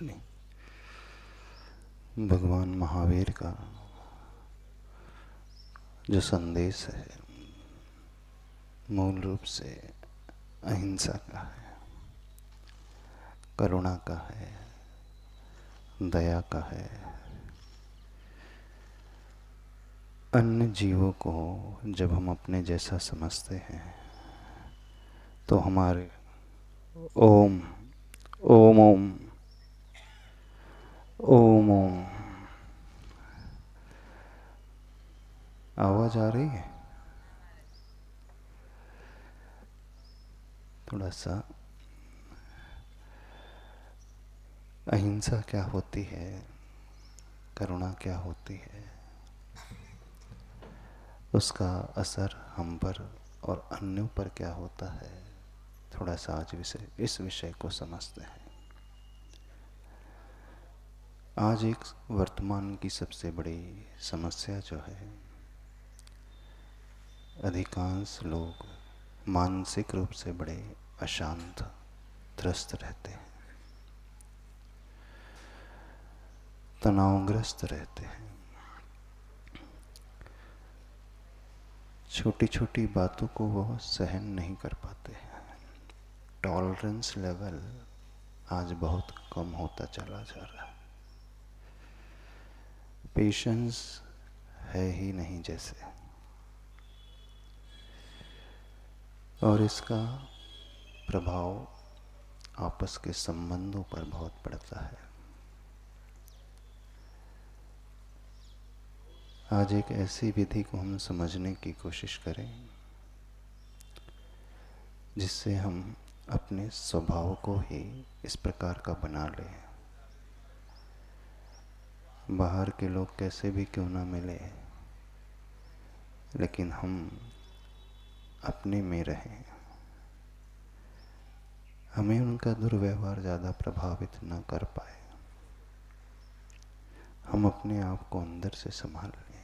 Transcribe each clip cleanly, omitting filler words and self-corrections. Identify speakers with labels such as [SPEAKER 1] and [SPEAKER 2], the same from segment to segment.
[SPEAKER 1] नहीं। भगवान महावीर का जो संदेश है मूल रूप से अहिंसा का है, करुणा का है, दया का है। अन्य जीवों को जब हम अपने जैसा समझते हैं तो हमारे ओम ओम ओम ओम ओम आवाज आ रही है? थोड़ा सा अहिंसा क्या होती है, करुणा क्या होती है, उसका असर हम पर और अन्यों पर क्या होता है, थोड़ा सा आज इस विषय को समझते हैं। आज एक वर्तमान की सबसे बड़ी समस्या जो है, अधिकांश लोग मानसिक रूप से बड़े अशांत त्रस्त रहते हैं, तनावग्रस्त रहते हैं। छोटी छोटी बातों को वो सहन नहीं कर पाते हैं। टॉलरेंस लेवल आज बहुत कम होता चला जा रहा है। पेशेंस है ही नहीं जैसे। और इसका प्रभाव आपस के संबंधों पर बहुत पड़ता है। आज एक ऐसी विधि को हम समझने की कोशिश करें जिससे हम अपने स्वभाव को ही इस प्रकार का बना लें। बाहर के लोग कैसे भी क्यों ना मिले, लेकिन हम अपने में रहें। हमें उनका दुर्व्यवहार ज़्यादा प्रभावित न कर पाए। हम अपने आप को अंदर से संभाल लें।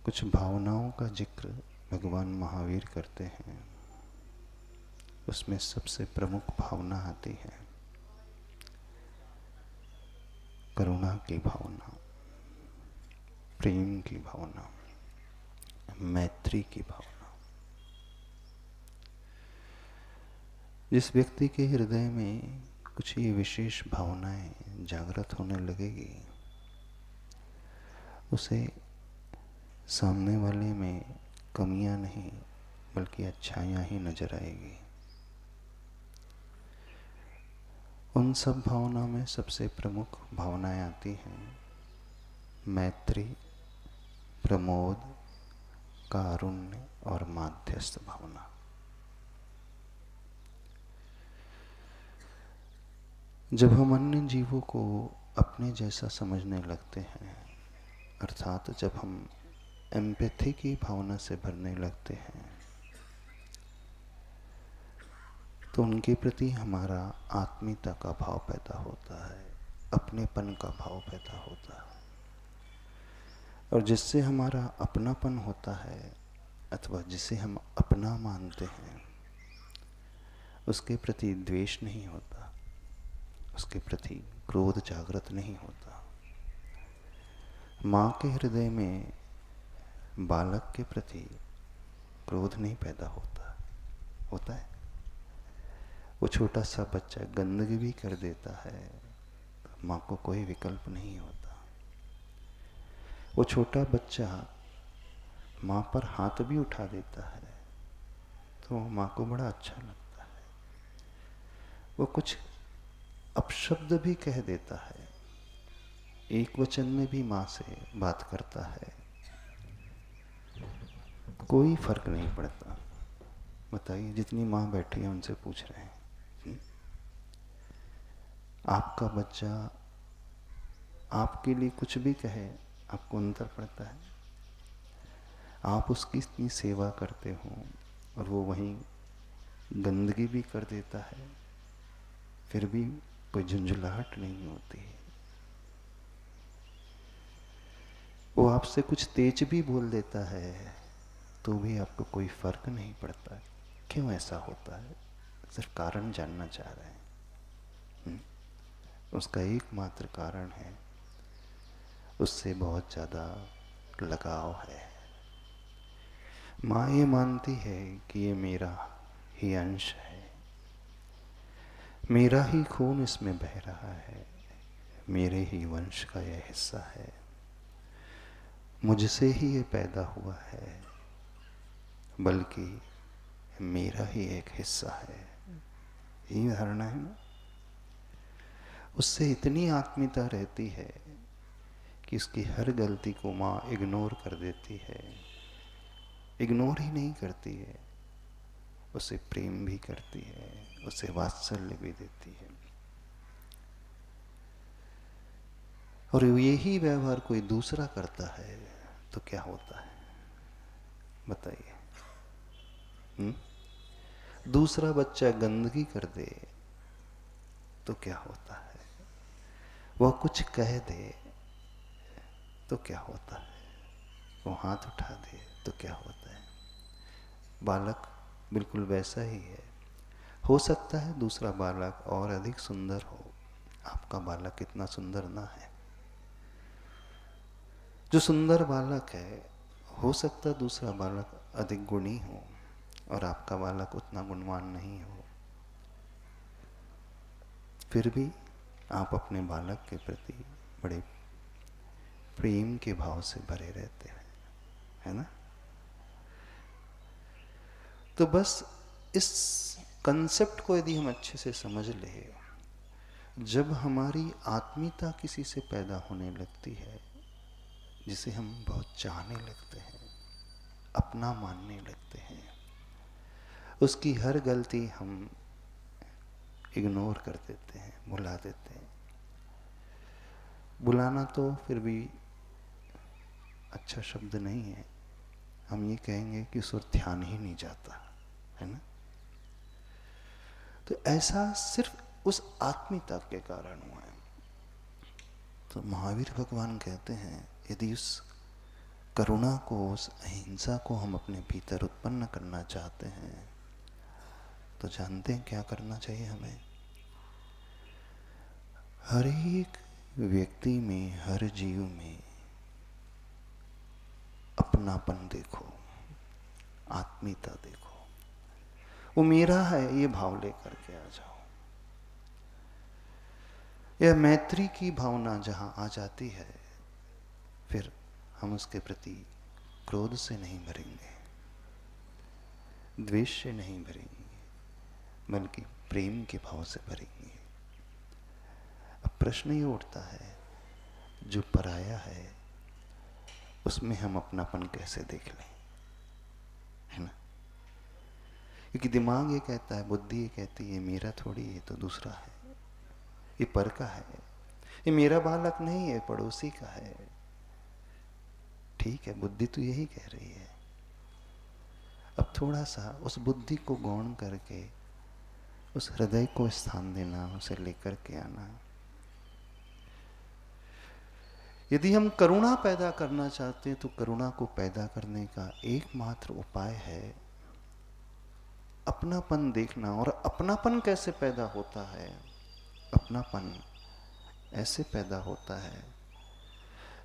[SPEAKER 1] कुछ भावनाओं का जिक्र भगवान महावीर करते हैं। उसमें सबसे प्रमुख भावना आती है करुणा की भावना, प्रेम की भावना, मैत्री की भावना। जिस व्यक्ति के हृदय में कुछ ये विशेष भावनाएं जागृत होने लगेगी, उसे सामने वाले में कमियां नहीं बल्कि अच्छाइयां ही नजर आएगी। उन सब भावनाओं में सबसे प्रमुख भावनाएं आती हैं मैत्री, प्रमोद, कारुण्य और माध्यस्थ भावना। जब हम अन्य जीवों को अपने जैसा समझने लगते हैं, अर्थात जब हम एम्पैथी की भावना से भरने लगते हैं, तो उनके प्रति हमारा आत्मीयता का भाव पैदा होता है, अपनेपन का भाव पैदा होता है। और जिससे हमारा अपनापन होता है अथवा जिसे हम अपना मानते हैं, उसके प्रति द्वेष नहीं होता, उसके प्रति क्रोध जागृत नहीं होता। माँ के हृदय में बालक के प्रति क्रोध नहीं पैदा होता है। वो छोटा सा बच्चा गंदगी भी कर देता है, माँ को कोई विकल्प नहीं होता। वो छोटा बच्चा माँ पर हाथ भी उठा देता है तो माँ को बड़ा अच्छा लगता है। वो कुछ अपशब्द भी कह देता है, एक वचन में भी माँ से बात करता है, कोई फर्क नहीं पड़ता। बताइए, जितनी माँ बैठी है उनसे पूछ रहे हैं, आपका बच्चा आपके लिए कुछ भी कहे, आपको अंतर पड़ता है? आप उसकी इतनी सेवा करते हो और वो वहीं गंदगी भी कर देता है, फिर भी कोई झुंझुलाहट नहीं होती। वो आपसे कुछ तेज भी बोल देता है तो भी आपको कोई फर्क नहीं पड़ता। क्यों ऐसा होता है? सिर्फ कारण जानना चाह रहे हैं। उसका एकमात्र कारण है, उससे बहुत ज़्यादा लगाव है। माँ ये मानती है कि ये मेरा ही अंश है, मेरा ही खून इसमें बह रहा है, मेरे ही वंश का यह हिस्सा है, मुझसे ही ये पैदा हुआ है, बल्कि मेरा ही एक हिस्सा है। यही धारणा है ना। उससे इतनी आत्मीयता रहती है कि उसकी हर गलती को माँ इग्नोर कर देती है। इग्नोर ही नहीं करती है, उसे प्रेम भी करती है, उसे वात्सल्य भी देती है। और यही व्यवहार कोई दूसरा करता है तो क्या होता है बताइए? दूसरा बच्चा गंदगी कर दे तो क्या होता है? वह कुछ कह दे तो क्या होता है? वो हाथ उठा दे तो क्या होता है? बालक बिल्कुल वैसा ही है। हो सकता है दूसरा बालक और अधिक सुंदर हो, आपका बालक इतना सुंदर ना है। जो सुंदर बालक है, हो सकता है दूसरा बालक अधिक गुणी हो और आपका बालक उतना गुणवान नहीं हो। फिर भी आप अपने बालक के प्रति बड़े प्रेम के भाव से भरे रहते हैं, है ना? तो बस इस कंसेप्ट को यदि हम अच्छे से समझ ले, जब हमारी आत्मीयता किसी से पैदा होने लगती है, जिसे हम बहुत चाहने लगते हैं, अपना मानने लगते हैं, उसकी हर गलती हम इग्नोर कर देते हैं, भुला देते हैं। बुलाना तो फिर भी अच्छा शब्द नहीं है, हम ये कहेंगे कि उस और ध्यान ही नहीं जाता, है ना? तो ऐसा सिर्फ उस आत्मीयता के कारण हुआ है। तो महावीर भगवान कहते हैं, यदि उस करुणा को, उस अहिंसा को हम अपने भीतर उत्पन्न करना चाहते हैं, तो जानते हैं क्या करना चाहिए हमें? हर एक व्यक्ति में, हर जीव में अपनापन देखो, आत्मीयता देखो। वो मेरा है ये भाव लेकर के आ जाओ। यह मैत्री की भावना जहां आ जाती है, फिर हम उसके प्रति क्रोध से नहीं भरेंगे, द्वेष से नहीं भरेंगे, बल्कि प्रेम के भाव से भरेंगे। अब प्रश्न ये उठता है, जो पराया है उसमें हम अपनापन कैसे देख लें, है ना? क्योंकि दिमाग ये कहता है, बुद्धि ये कहती है, मेरा थोड़ी, ये तो दूसरा है, ये पर का है, ये मेरा बालक नहीं है, पड़ोसी का है। ठीक है, बुद्धि तो यही कह रही है। अब थोड़ा सा उस बुद्धि को गौण करके उस हृदय को स्थान देना, उसे लेकर के आना। यदि हम करुणा पैदा करना चाहते हैं, तो करुणा को पैदा करने का एकमात्र उपाय है अपनापन देखना। और अपनापन कैसे पैदा होता है? अपनापन ऐसे पैदा होता है,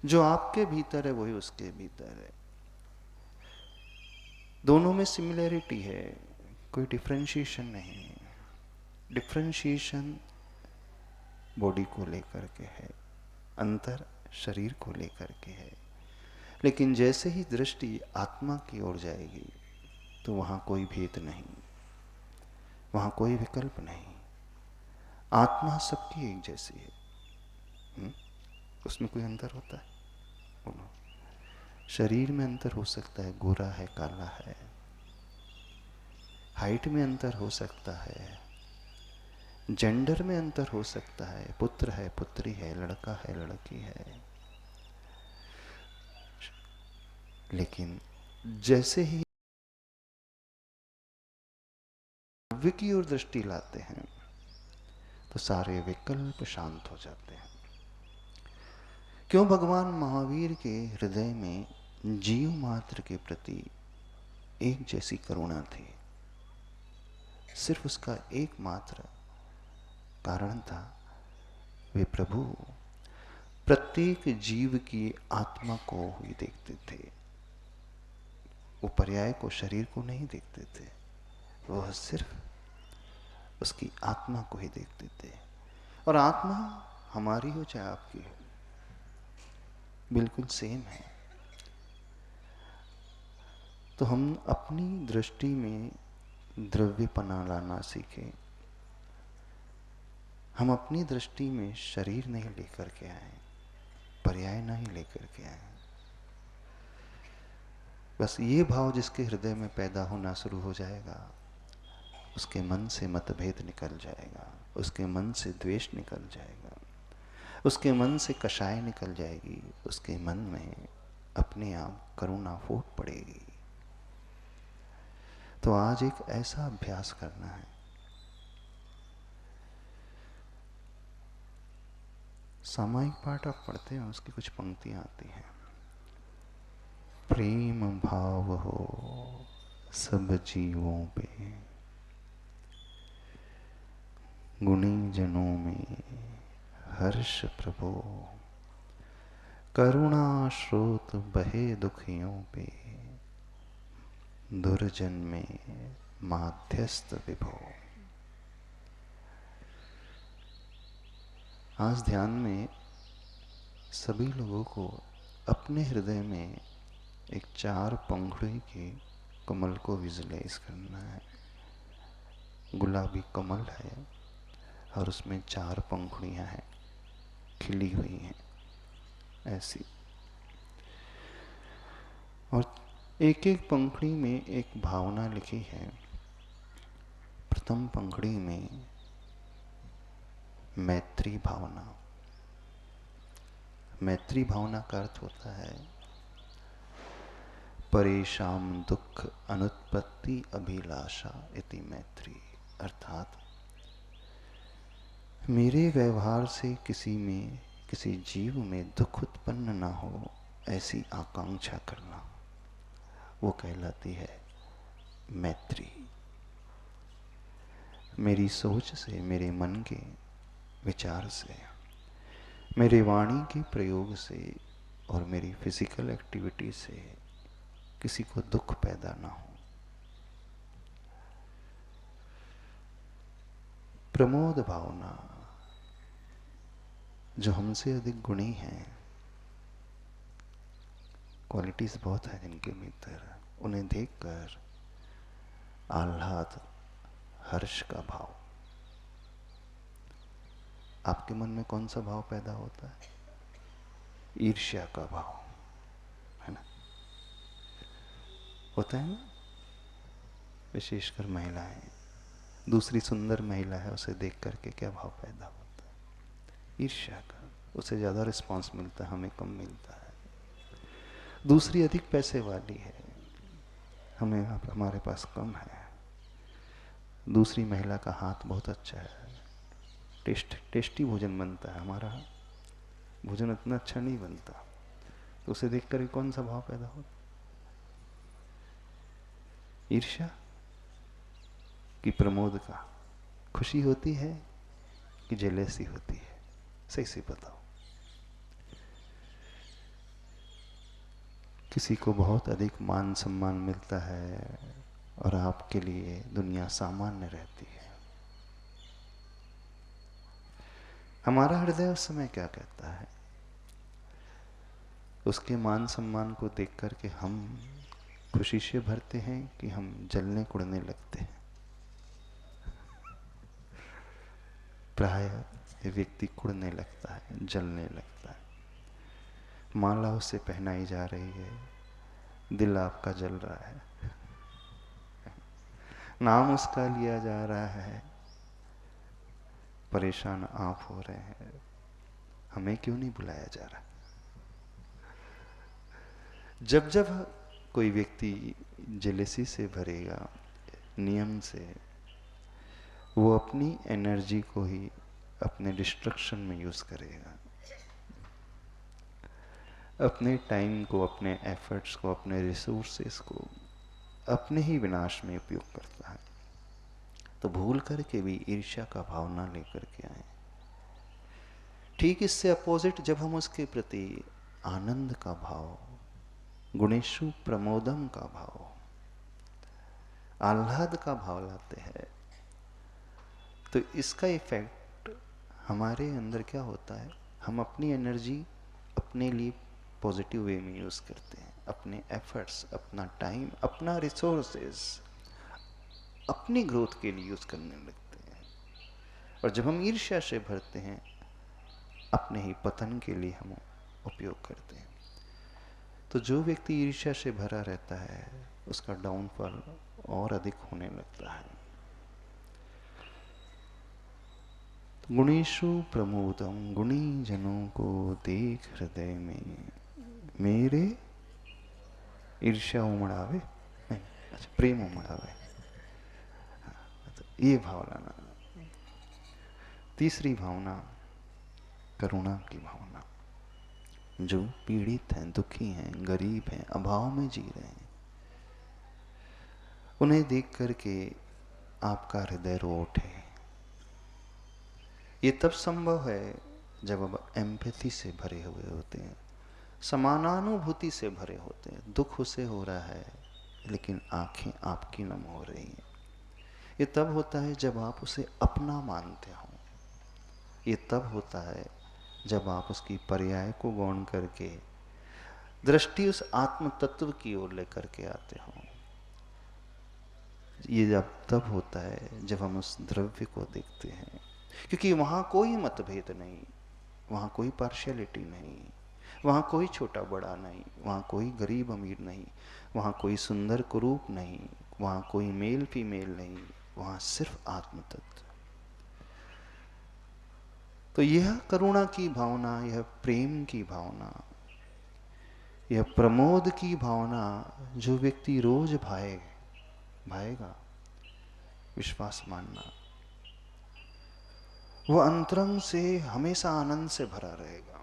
[SPEAKER 1] जो आपके भीतर है वही उसके भीतर है, दोनों में सिमिलैरिटी है, कोई डिफरेंशिएशन नहीं है। डिफरेंशिएशन बॉडी को लेकर के है, अंतर शरीर को लेकर के है। लेकिन जैसे ही दृष्टि आत्मा की ओर जाएगी, तो वहां कोई भेद नहीं, वहां कोई विकल्प नहीं। आत्मा सबकी एक जैसी है। उसमें कोई अंतर होता है? बोलो। शरीर में अंतर हो सकता है, गोरा है, काला है। हाइट में अंतर हो सकता है, जेंडर में अंतर हो सकता है, पुत्र है, पुत्री है, लड़का है, लड़की है। लेकिन जैसे ही दिव्य की ओर दृष्टि लाते हैं, तो सारे विकल्प शांत हो जाते हैं। क्यों भगवान महावीर के हृदय में जीव मात्र के प्रति एक जैसी करुणा थी, सिर्फ उसका एकमात्र कारण था, वे प्रभु प्रत्येक जीव की आत्मा को ही देखते थे। वो पर्याय को, शरीर को नहीं देखते थे, वह सिर्फ उसकी आत्मा को ही देखते थे। और आत्मा हमारी हो चाहे आपकी हो, बिल्कुल सेम है। तो हम अपनी दृष्टि में द्रव्यपना लाना सीखें। हम अपनी दृष्टि में शरीर नहीं लेकर के आए, पर्याय नहीं लेकर के आए। बस ये भाव जिसके हृदय में पैदा होना शुरू हो जाएगा, उसके मन से मतभेद निकल जाएगा, उसके मन से द्वेष निकल जाएगा, उसके मन से कषाय निकल जाएगी, उसके मन में अपने आप करुणा फूट पड़ेगी। तो आज एक ऐसा अभ्यास करना है। सामायिक पाठ आप पढ़ते हैं, उसकी कुछ पंक्तियां आती हैं। प्रेम भाव हो सब जीवों पे, गुणी जनों में हर्ष प्रभो, करुणा स्रोत बहे दुखियों पे, दुर्जन में माध्यस्थ विभो। आज ध्यान में सभी लोगों को अपने हृदय में एक 4 पंखुड़ी के कमल को विजुलाइज करना है। गुलाबी कमल है और उसमें 4 पंखुड़ियां हैं, खिली हुई हैं ऐसी। और एक एक पंखुड़ी में एक भावना लिखी है। प्रथम पंखुड़ी में मैत्री भावना। मैत्री भावना का अर्थ होता है परेशान दुख अनुत्पत्ति अभिलाषा इति मैत्री। अर्थात मेरे व्यवहार से किसी में, किसी जीव में दुख उत्पन्न ना हो, ऐसी आकांक्षा करना, वो कहलाती है मैत्री। मेरी सोच से, मेरे मन के विचार से, मेरे वाणी के प्रयोग से और मेरी फिजिकल एक्टिविटी से किसी को दुख पैदा ना हो। प्रमोद भावना, जो हमसे अधिक गुणी हैं, क्वालिटीज बहुत है जिनके भीतर, उन्हें देखकर आह्लाद, हर्ष का भाव। आपके मन में कौन सा भाव पैदा होता है? ईर्ष्या का भाव, है ना? होता है ना? विशेषकर महिलाएं, दूसरी सुंदर महिला है, उसे देख करके क्या भाव पैदा होता है? ईर्ष्या का। उसे ज्यादा रिस्पांस मिलता है, हमें कम मिलता है। दूसरी अधिक पैसे वाली है, हमें हमारे पास कम है। दूसरी महिला का हाथ बहुत अच्छा है, टेस्टी भोजन बनता है, हमारा भोजन इतना अच्छा नहीं बनता। तो उसे देखकर कौन सा भाव पैदा होता? ईर्ष्या कि प्रमोद का? खुशी होती है कि जेलेसी होती है? सही से बताओ। किसी को बहुत अधिक मान सम्मान मिलता है और आपके लिए दुनिया सामान्य रहती है। हमारा हृदय उस समय क्या कहता है? उसके मान सम्मान को देख करके हम खुशी से भरते हैं कि हम जलने कुड़ने लगते हैं? प्राय ये व्यक्ति कुड़ने लगता है, जलने लगता है। माला उसे पहनाई जा रही है, दिल आपका जल रहा है। नाम उसका लिया जा रहा है, परेशान आप हो रहे हैं। हमें क्यों नहीं बुलाया जा रहा? जब जब कोई व्यक्ति जेलेसी से भरेगा, नियम से, वो अपनी एनर्जी को ही अपने डिस्ट्रक्शन में यूज करेगा, अपने टाइम को, अपने एफर्ट्स को, अपने रिसोर्सेस को अपने ही विनाश में उपयोग करता है। तो भूल करके भी ईर्ष्या का भाव ना लेकर के आए। ठीक इससे अपोजिट जब हम उसके प्रति आनंद का भाव, गुणेशु प्रमोदम का भाव, आह्लाद का भाव लाते हैं, तो इसका इफेक्ट हमारे अंदर क्या होता है, हम अपनी एनर्जी अपने लिए पॉजिटिव वे में यूज करते हैं, अपने एफर्ट्स, अपना टाइम, अपना रिसोर्सेज अपनी ग्रोथ के लिए यूज करने लगते हैं। और जब हम ईर्ष्या से भरते हैं, अपने ही पतन के लिए हम उपयोग करते हैं। तो जो व्यक्ति ईर्ष्या से भरा रहता है, उसका डाउनफॉल और अधिक होने लगता है। गुणेशु प्रमोदम, गुणी जनों को देख हृदय में मेरे ईर्ष्या उमड़ावे, नहीं, अच्छा, प्रेम उमड़ावे। तो ये भाव लाना। तीसरी भावना करुणा की भावना। जो पीड़ित हैं, दुखी हैं, गरीब हैं, अभाव में जी रहे हैं, उन्हें देख करके आपका हृदय रो उठे। ये तब संभव है जब आप एम्पैथी से भरे हुए होते हैं, समानानुभूति से भरे होते हैं। दुख उसे हो रहा है लेकिन आंखें आपकी नम हो रही हैं। ये तब होता है जब आप उसे अपना मानते हो। ये तब होता है जब आप उसकी पर्याय को गौण करके दृष्टि उस आत्म तत्व की ओर लेकर के आते हो। ये जब तब होता है जब हम उस द्रव्य को देखते हैं, क्योंकि वहां कोई मतभेद नहीं, वहां कोई पार्शियलिटी नहीं, वहां कोई छोटा बड़ा नहीं, वहां कोई गरीब अमीर नहीं, वहां कोई सुंदर कुरूप नहीं, वहां कोई मेल फीमेल नहीं, वहां सिर्फ आत्म तत्व। तो यह करुणा की भावना, यह प्रेम की भावना, यह प्रमोद की भावना जो व्यक्ति रोज भाएगा, विश्वास मानना, वह अंतरंग से हमेशा आनंद से भरा रहेगा।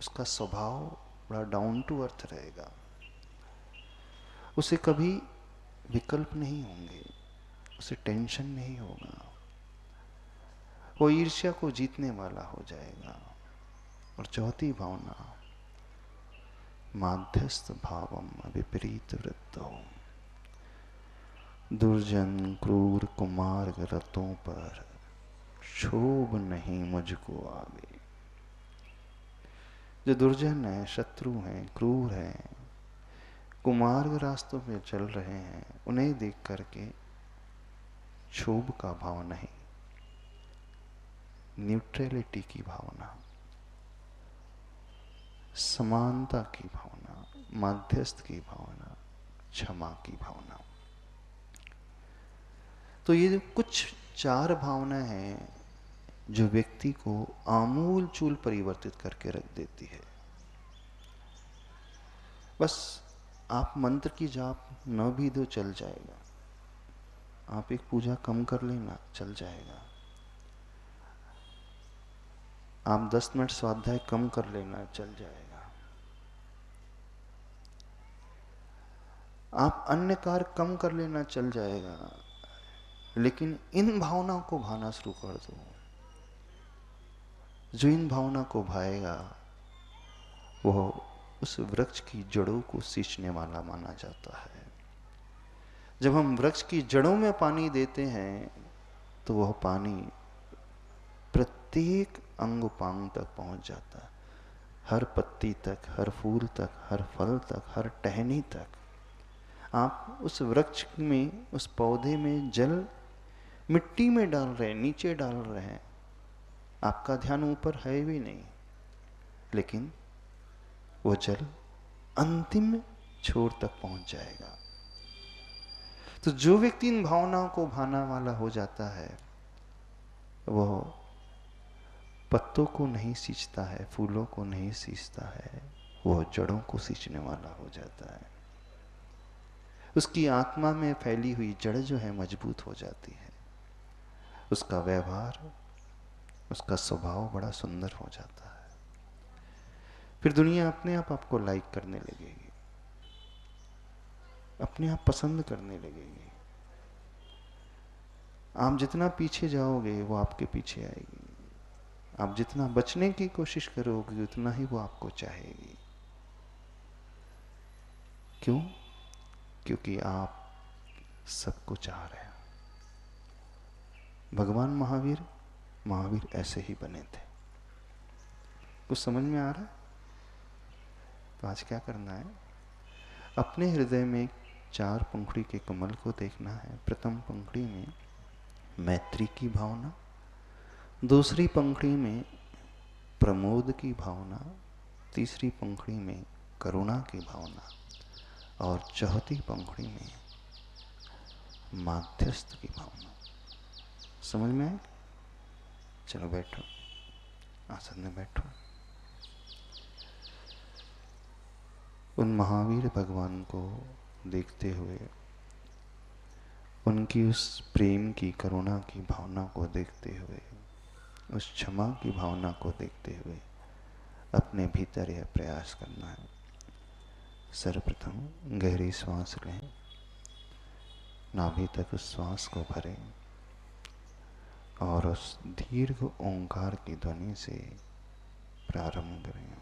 [SPEAKER 1] उसका स्वभाव बड़ा डाउन टू अर्थ रहेगा। उसे कभी विकल्प नहीं होंगे, उसे टेंशन नहीं होगा। वो ईर्ष्या को जीतने वाला हो जाएगा। और चौथी भावना माध्यस्थ भावम विपरीत वृत्तो, दुर्जन क्रूर कुमार्ग रतों पर क्षोभ नहीं मुझको आवे। जो दुर्जन है, शत्रु हैं, क्रूर हैं, कुमार्ग रास्तों पे चल रहे हैं, उन्हें देख करके क्षोभ का भाव नहीं, न्यूट्रलिटी की भावना, समानता की भावना, मध्यस्थ की भावना, क्षमा की भावना। तो ये कुछ 4 भावनाएं हैं जो व्यक्ति को आमूल चूल परिवर्तित करके रख देती है। बस आप मंत्र की जाप न भी दो, चल जाएगा। आप एक पूजा कम कर लेना, चल जाएगा। आप 10 मिनट स्वाध्याय कम कर लेना, चल जाएगा। आप अन्य कार्य कम कर लेना, चल जाएगा। लेकिन इन भावनाओं को भाना शुरू कर दो। जो इन भावना को भाएगा वह उस वृक्ष की जड़ों को सींचने वाला माना जाता है। जब हम वृक्ष की जड़ों में पानी देते हैं तो वह पानी प्रत्येक अंग पांग तक पहुंच जाता है, हर पत्ती तक, हर फूल तक, हर फल तक, हर टहनी तक। आप उस वृक्ष में, उस पौधे में जल मिट्टी में डाल रहे हैं, नीचे डाल रहे हैं, आपका ध्यान ऊपर है भी नहीं, लेकिन वो जल अंतिम छोर तक पहुंच जाएगा। तो जो व्यक्ति इन भावनाओं को भाना वाला हो जाता है, वह पत्तों को नहीं सींचता है, फूलों को नहीं सींचता है, वह जड़ों को सींचने वाला हो जाता है। उसकी आत्मा में फैली हुई जड़ जो है मजबूत हो जाती है। उसका व्यवहार, उसका स्वभाव बड़ा सुंदर हो जाता है। फिर दुनिया अपने आप आपको लाइक करने लगेगी, अपने आप पसंद करने लगेगी। आप जितना पीछे जाओगे वो आपके पीछे आएगी, आप जितना बचने की कोशिश करोगे उतना ही वो आपको चाहेगी। क्यों? क्योंकि आप सबको चाह रहे हैं। भगवान महावीर ऐसे ही बने थे। कुछ समझ में आ रहा है? तो आज क्या करना है? अपने हृदय में 4 पंखुड़ी के कमल को देखना है। प्रथम पंखुड़ी में मैत्री की भावना, दूसरी पंखुड़ी में प्रमोद की भावना, तीसरी पंखुड़ी में करुणा की भावना और चौथी पंखुड़ी में माध्यस्थ की भावना। समझ में आए? चलो बैठो, आसन में बैठो। उन महावीर भगवान को देखते हुए, उनकी उस प्रेम की, करुणा की भावना को देखते हुए, उस क्षमा की भावना को देखते हुए अपने भीतर यह प्रयास करना है। सर्वप्रथम गहरी श्वास लें, नाभि तक उस श्वास को भरें और उस दीर्घ ओंकार की ध्वनि से प्रारंभ करें।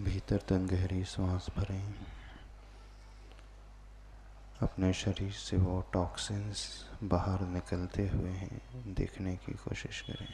[SPEAKER 1] भीतर तक गहरी सांस भरें। अपने शरीर से वो टॉक्सिन्स बाहर निकलते हुए हैं देखने की कोशिश करें।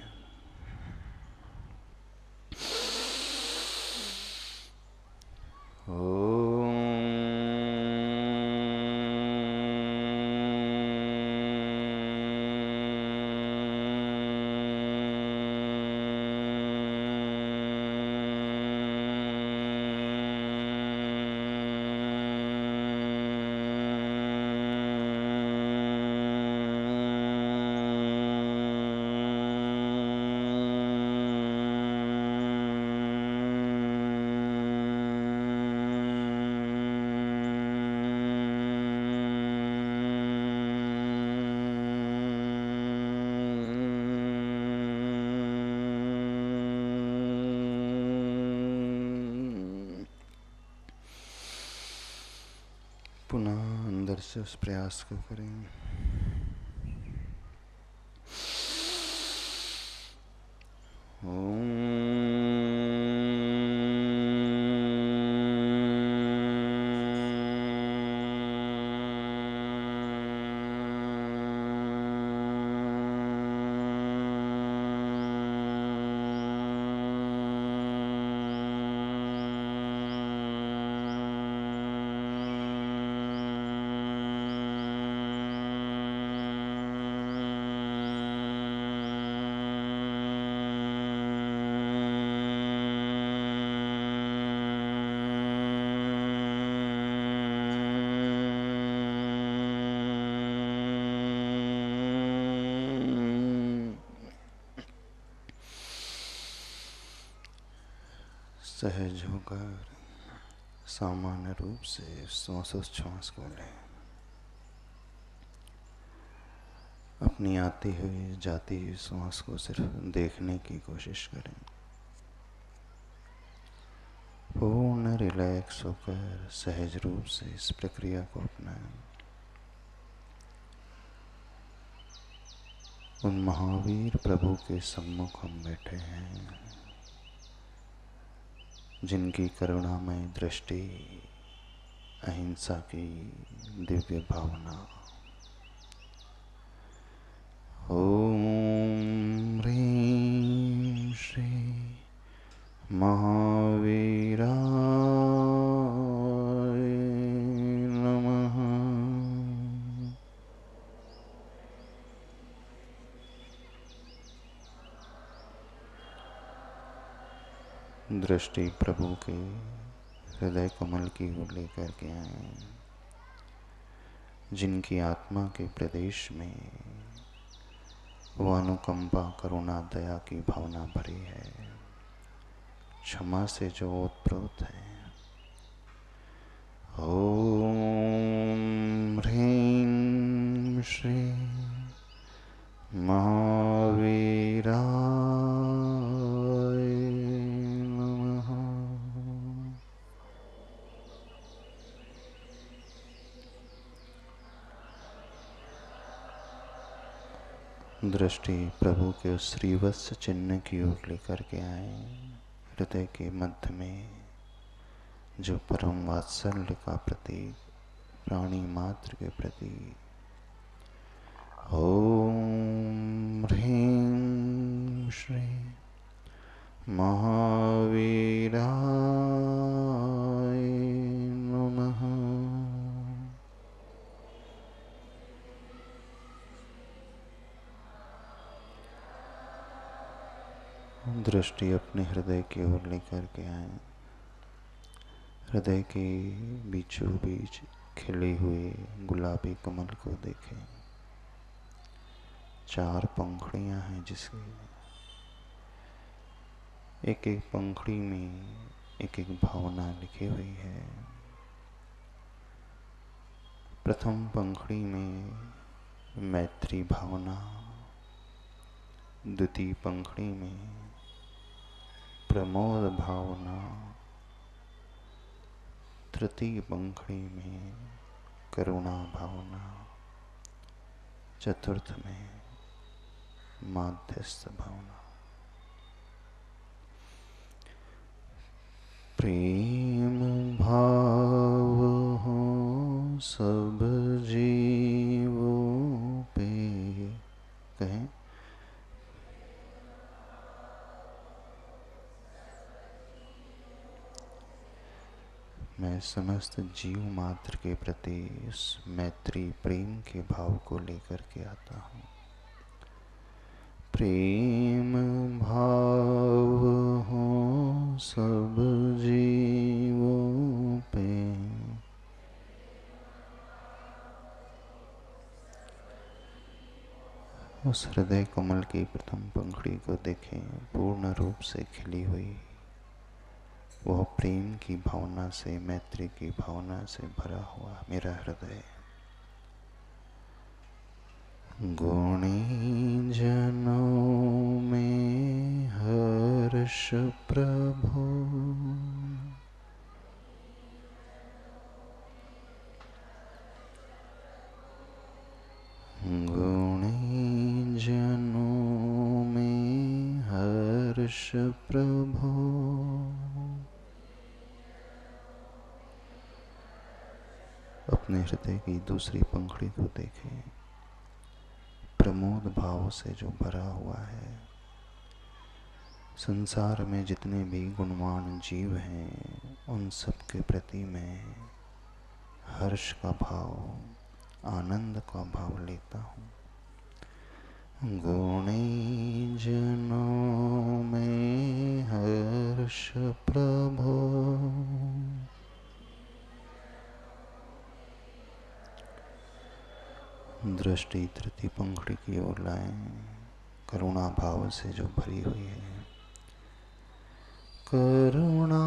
[SPEAKER 1] पुनः अंदर से उस प्रयास को करें। सहज होकर सामान्य रूप से श्वासोच्छ्वास को लें। अपनी आती हुई जाती हुई श्वास को सिर्फ देखने की कोशिश करें। पूर्ण रिलैक्स होकर सहज रूप से इस प्रक्रिया को अपनाएं। उन महावीर प्रभु के सम्मुख हम बैठे हैं जिनकी करुणामय दृष्टि, अहिंसा की दिव्य भावना। ओम ह्रीं श्री महावीराय नमः। दृष्टि प्रभु के हृदय कमल की ओर लेकर के आए, जिनकी आत्मा के प्रदेश में वो अनुकंपा करुणा दया की भावना भरी है, क्षमा से जो ओतप्रोत है। ओम ह्रीं श्री महावीराय नमः। दृष्टि प्रभु के उस श्रीवत्स चिन्ह की ओर लेकर के आए, हृदय के मध्य में जो परम वात्सल्य का प्रतीक, प्राणी मात्र के प्रति। ओम ह्रीं श्री महावीराय नमः। दृष्टि अपने हृदय की ओर लेकर के आए, हृदय के बीचों बीच खिले हुए गुलाबी कमल को देखें। 4 पंखुड़ियां हैं, जिसके एक एक पंखुड़ी में एक एक भावना लिखी हुई है। प्रथम पंखुड़ी में मैत्री भावना, द्वितीय पंखुड़ी में प्रमोद भावना, तृतीय पंखुड़ी में करुणा भावना, चतुर्थ में माध्यस्थ भावना। प्रेम भाव हो सब जीवों पे, कहें मैं समस्त जीव मात्र के प्रति इस मैत्री प्रेम के भाव को लेकर के आता हूँ। प्रेम भाव हो सब जीवों पे, उस हृदय कमल की प्रथम पंखुड़ी को देखें, पूर्ण रूप से खिली हुई, वह प्रेम की भावना से, मैत्री की भावना से भरा हुआ मेरा हृदय। गुणी जनों में हर्ष प्रभु, गुणी जनों में हर्ष प्रभु, अपने हृदय की दूसरी पंखुड़ी को देखें, प्रमोद भाव से जो भरा हुआ है। संसार में जितने भी गुणवान जीव हैं, उन सब के प्रति मैं हर्ष का भाव, आनंद का भाव लेता हूँ। गुणी जनों में हर्ष प्रभु, दृष्टि तृतीय पंखुड़ी की ओर लाएं, करुणा भाव से जो भरी हुई है। करुणा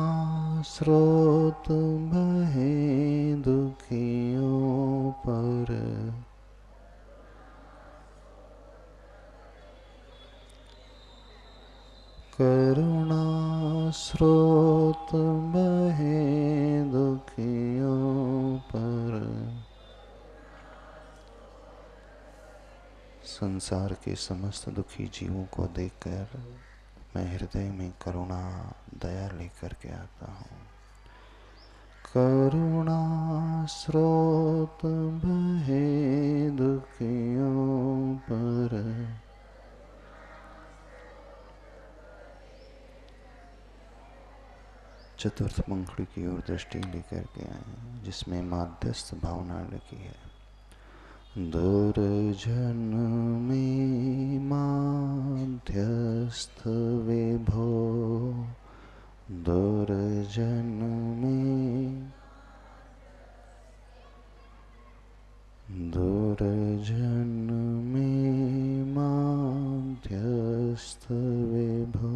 [SPEAKER 1] स्रोत बहे दुखियों पर, करुणा स्रोत बहे दुखियों पर, संसार के समस्त दुखी जीवों को देखकर मैं हृदय में करुणा दया लेकर के आता हूँ। करुणा स्रोत बहे दुखियों पर, चतुर्थ पंखुड़ी की ओर दृष्टि लेकर के आए, जिसमें माध्यस्थ भावना लिखी है। दुर्जन में माध्यस्थ विभो, दुर्जन में माध्यस्थ विभो।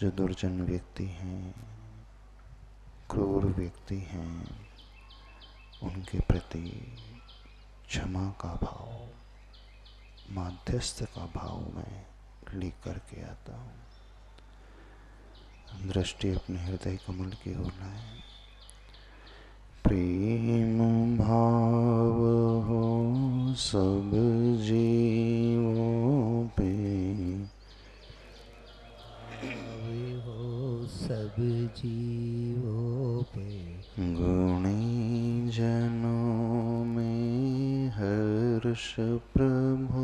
[SPEAKER 1] जो दुर्जन व्यक्ति हैं, क्रूर व्यक्ति हैं, उनके प्रति क्षमा का भाव, माध्यस्थ का भाव मैं लेकर के आता हूँ। दृष्टि अपने हृदय कमल की ओर लाएं। प्रेम भाव हो सब जीवों पे,
[SPEAKER 2] हो सब जीवों पे,
[SPEAKER 1] गुणी जनों में हर्ष प्रभु,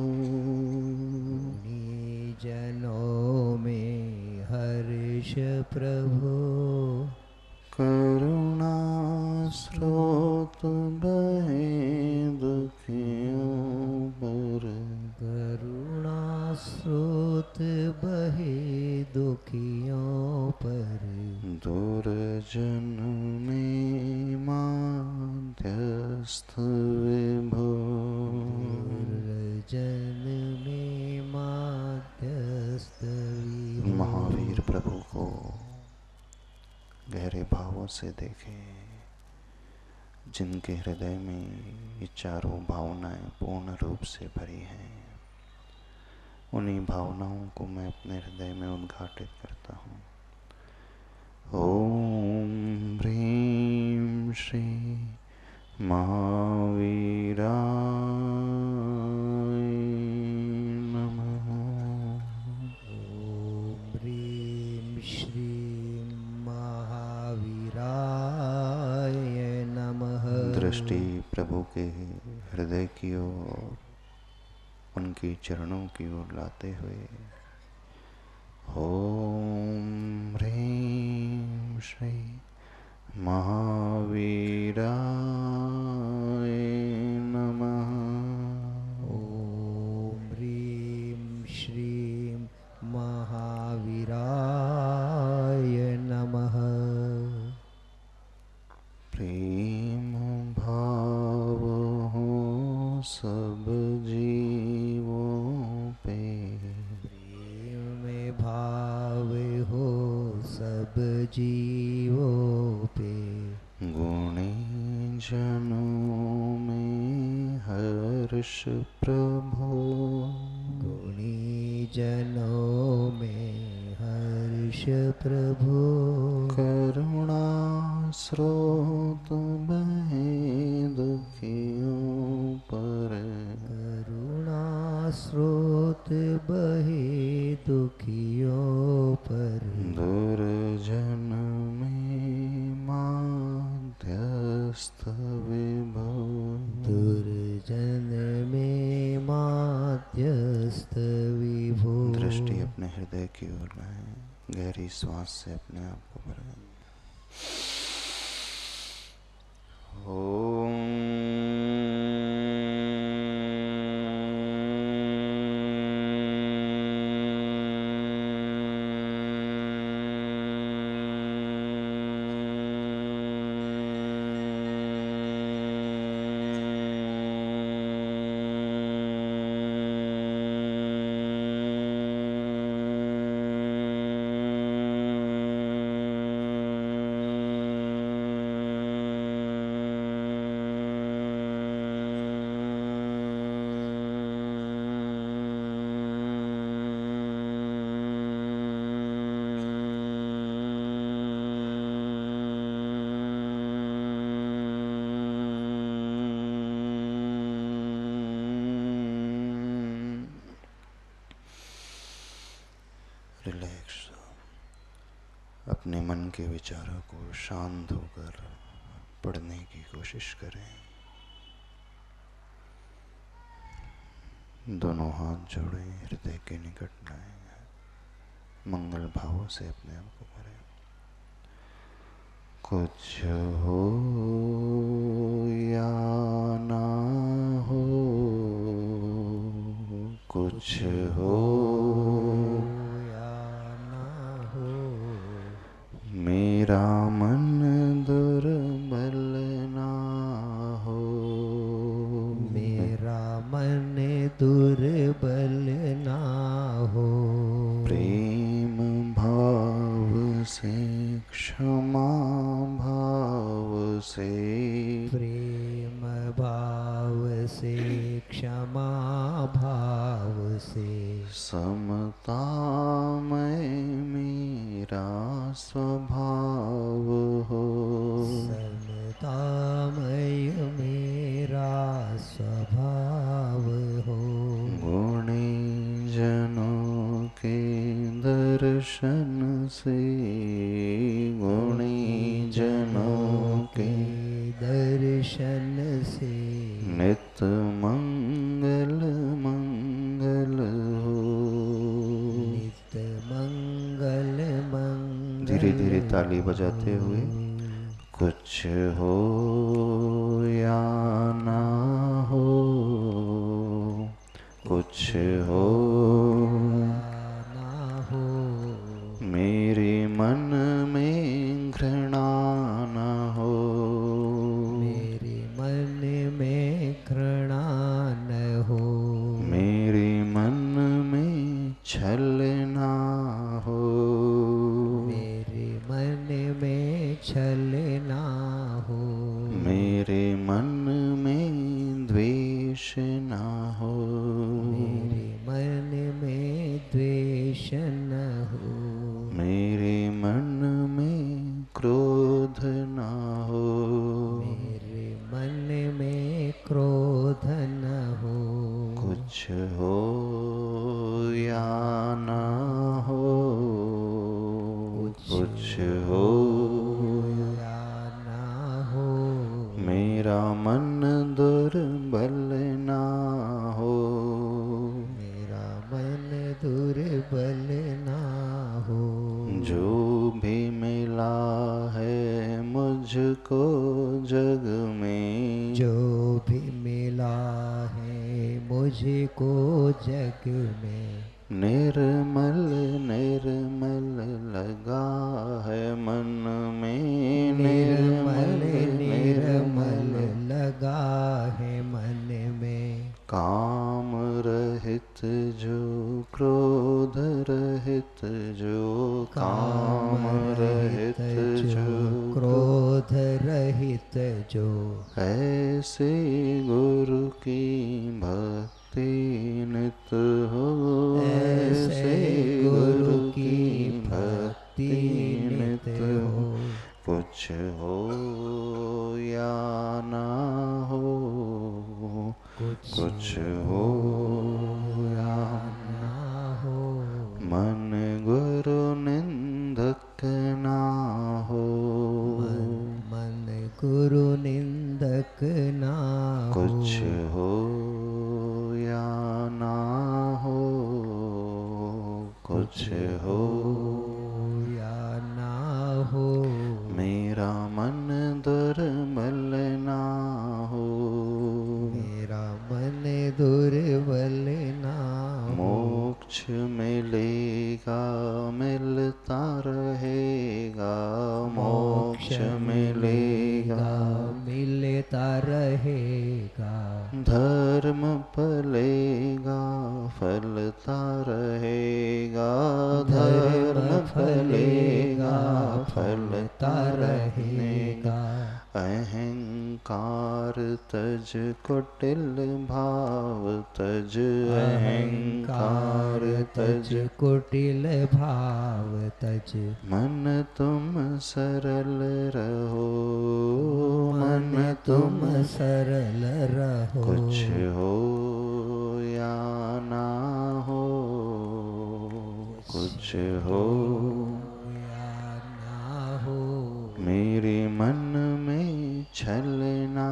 [SPEAKER 2] गुणी जनों में हर्ष प्रभु,
[SPEAKER 1] करुणा स्रोत बहे दुखियों पर,
[SPEAKER 2] करुणा स्रोत बहे दुखियों पर,
[SPEAKER 1] दुर्जन में माध्यस्थ विभो,
[SPEAKER 2] दुर्जन में माध्यस्थ विभो।
[SPEAKER 1] महावीर प्रभु को गहरे भावों से देखें, जिनके हृदय में ये चारों भावनाएं पूर्ण रूप से भरी हैं। उन्हीं भावनाओं को मैं अपने हृदय में उद्घाटित करता हूँ। ओम ह्रीं श्री महावीराय नमः।
[SPEAKER 2] ओम ह्रीं श्रीं महावीराय नमः।
[SPEAKER 1] दृष्टि प्रभु के हृदय की ओर, उनके चरणों की ओर लाते हुए ओम ह्रीं श्री महावीराय नमः।
[SPEAKER 2] ओम ह्रीं श्रीं महावीराय नमः।
[SPEAKER 1] प्रेम भाव हो सब जीवों पे,
[SPEAKER 2] प्रेम भाव हो सब जीवों पे,
[SPEAKER 1] गुणी जनों में हर्ष प्रभो,
[SPEAKER 2] गुणी जनों में हर्ष प्रभु,
[SPEAKER 1] करुणा स्रोत बहे दुखियों पर,
[SPEAKER 2] करुणा स्रोत बहे दुखियों पर,
[SPEAKER 1] दुर्जन में माध्यस्थ विभो,
[SPEAKER 2] दुर्जन में माध्यस्थ विभो।
[SPEAKER 1] दृष्टि अपने हृदय की ओर लाएं। गहरी श्वास से अपने आप को भरें। ओम रिलैक्स। अपने मन के विचारों को शांत होकर पढ़ने की कोशिश करें। दोनों हाथ जोड़ें, हृदय के निकट लाएं, मंगल भावों से अपने आप को भरें। कुछ हो या ना हो, कुछ हो
[SPEAKER 2] या ना हो,
[SPEAKER 1] मेरा मन दुर्बल ना हो,
[SPEAKER 2] मेरा मन दुर्बल ना हो,
[SPEAKER 1] प्रेम भाव से क्षमा भाव से,
[SPEAKER 2] प्रेम भाव से क्षमा भाव से,
[SPEAKER 1] समता में मेरा स्वभाव हो,
[SPEAKER 2] समतामय मेरा स्वभाव हो,
[SPEAKER 1] गुणी जनों के दर्शन से, गुणी जनों के
[SPEAKER 2] दर्शन से,
[SPEAKER 1] नित मंगल मंगल हो।
[SPEAKER 2] नित मंगल मंगल।
[SPEAKER 1] धीरे धीरे ताली बजाते हुए, कुछ हो या ना हो, कुछ हो
[SPEAKER 2] ना हो,
[SPEAKER 1] मेरे मन में घृणा न हो,
[SPEAKER 2] मेरे मन में घृणा न हो,
[SPEAKER 1] मेरे मन में छल ना हो,
[SPEAKER 2] मेरे मन में छल ना हो,
[SPEAKER 1] मेरे मन में द्वेष ना हो,
[SPEAKER 2] मेरे मन में द्वेष न हो,
[SPEAKER 1] मेरे मन में क्रोध ना हो,
[SPEAKER 2] मेरे मन में क्रोध न हो,
[SPEAKER 1] कुछ हो या ना हो, कुछ हो
[SPEAKER 2] या ना हो,
[SPEAKER 1] मेरा मन दुर्बल ना हो,
[SPEAKER 2] मेरा मन दुर्बल ना हो,
[SPEAKER 1] जो भी मिला है मुझको जग में,
[SPEAKER 2] जो भी मिला है मुझको जग में,
[SPEAKER 1] निर्मल निर्मल लगा है मन में,
[SPEAKER 2] निर्मल निर्मल लगा है मन में,
[SPEAKER 1] काम रहित जो, क्रोध रहित जो, काम रहित जो,
[SPEAKER 2] क्रोध रहित जो,
[SPEAKER 1] ऐसे गुरु की भक्ति नित हो,
[SPEAKER 2] ऐसे गुरु की भक्ति नित हो,
[SPEAKER 1] कुछ हो या ना हो, कुछ हो या
[SPEAKER 2] ना हो,
[SPEAKER 1] मन गुरु निंदक ना हो,
[SPEAKER 2] मन गुरु निंदक ना हो,
[SPEAKER 1] कुछ हो या ना हो, कुछ हो
[SPEAKER 2] या ना हो,
[SPEAKER 1] मेरा मन दुर्बल ना हो,
[SPEAKER 2] मेरा मन दुर्बल ना हो,
[SPEAKER 1] मोक्ष मिलेगा मिलता रहेगा, मोक्ष मिलेगा
[SPEAKER 2] मिलता रहेगा,
[SPEAKER 1] धर्म फलेगा फलता रहेगा, धर्म फलेगा फलता रहेगा, अहंकार तज कुटिल भाव तज, अहंकार तज
[SPEAKER 2] कुटिल भाव तज,
[SPEAKER 1] मन तुम सरल रहो, मन तुम
[SPEAKER 2] सरल रहो,
[SPEAKER 1] कुछ हो या ना हो, कुछ हो
[SPEAKER 2] या ना हो,
[SPEAKER 1] मेरे मन में छल ना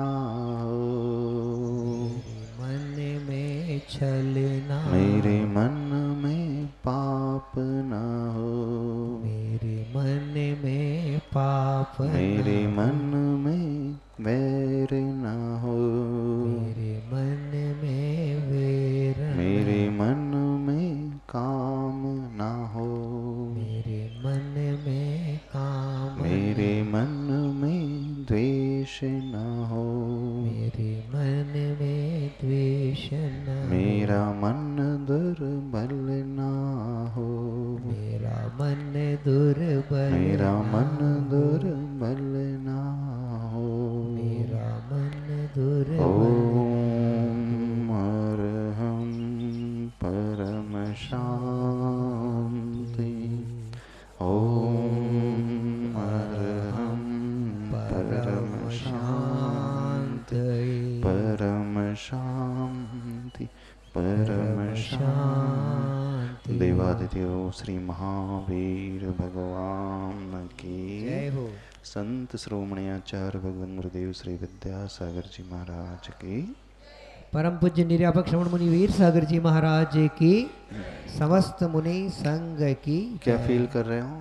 [SPEAKER 1] हो,
[SPEAKER 2] मन में छल ना,
[SPEAKER 1] मेरे मन में पाप ना हो,
[SPEAKER 2] मेरे मन में पाप
[SPEAKER 1] मेरे
[SPEAKER 2] ना
[SPEAKER 1] मन में वैर ना हो,
[SPEAKER 2] मेरे मन में वेर
[SPEAKER 1] मेरे मन मेरे मन में द्वेष न हो,
[SPEAKER 2] मेरे मन में द्वेष न हो,
[SPEAKER 1] मेरा मन दुर्बल ना हो,
[SPEAKER 2] मेरा मन दुर्बल
[SPEAKER 1] मेरा
[SPEAKER 2] ना
[SPEAKER 1] मन
[SPEAKER 2] हो,
[SPEAKER 1] दुर्बल ना हो।
[SPEAKER 2] मेरा मन दुर्बल
[SPEAKER 1] ओम अरहं परम शांति। ओम अरहं परम शांति, परम शांति, परम शांति। देवादिदेव श्री महावीर भगवान की
[SPEAKER 2] जय हो।
[SPEAKER 1] संत श्रोमणी आचार्य भगवान गुरुदेव श्री विद्यासागर जी महाराज की,
[SPEAKER 2] परम पूज्य निर्यापक श्रवण मुनि वीर सागर जी महाराज की, समस्त मुनि संघ की
[SPEAKER 1] क्या
[SPEAKER 2] जय।
[SPEAKER 1] फील कर रहे हो?